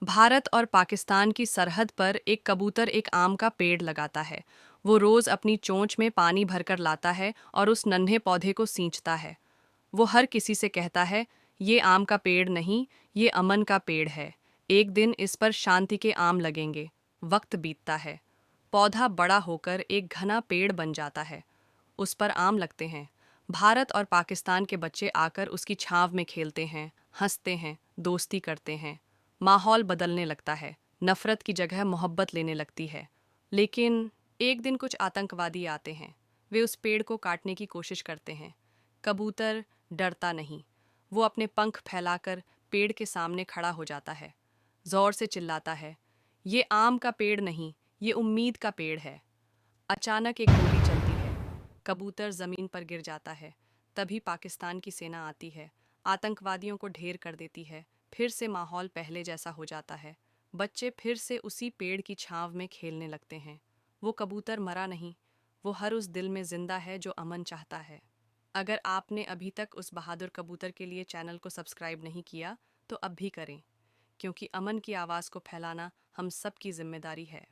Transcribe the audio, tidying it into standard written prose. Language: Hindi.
भारत और पाकिस्तान की सरहद पर एक कबूतर एक आम का पेड़ लगाता है। वो रोज अपनी चोंच में पानी भरकर लाता है और उस नन्हे पौधे को सींचता है। वो हर किसी से कहता है, ये आम का पेड़ नहीं, ये अमन का पेड़ है। एक दिन इस पर शांति के आम लगेंगे। वक्त बीतता है। पौधा बड़ा होकर एक घना पेड़ बन जाता है। उस पर आम लगते हैं। भारत और पाकिस्तान के बच्चे आकर उसकी छांव में खेलते हैं, हंसते हैं, दोस्ती करते हैं। माहौल बदलने लगता है। नफरत की जगह मोहब्बत लेने लगती है। लेकिन एक दिन कुछ आतंकवादी आते हैं। वे उस पेड़ को काटने की कोशिश करते हैं। कबूतर डरता नहीं। वो अपने पंख फैलाकर पेड़ के सामने खड़ा हो जाता है। जोर से चिल्लाता है, ये आम का पेड़ नहीं, ये उम्मीद का पेड़ है। अचानक एक गोली चलती है। कबूतर जमीन पर गिर जाता है। तभी पाकिस्तान की सेना आती है। आतंकवादियों को ढेर कर देती है। फिर से माहौल पहले जैसा हो जाता है। बच्चे फिर से उसी पेड़ की छांव में खेलने लगते हैं। वो कबूतर मरा नहीं। वो हर उस दिल में जिंदा है जो अमन चाहता है। अगर आपने अभी तक उस बहादुर कबूतर के लिए चैनल को सब्सक्राइब नहीं किया तो अब भी करें, क्योंकि अमन की आवाज़ को फैलाना हम सब की जिम्मेदारी है।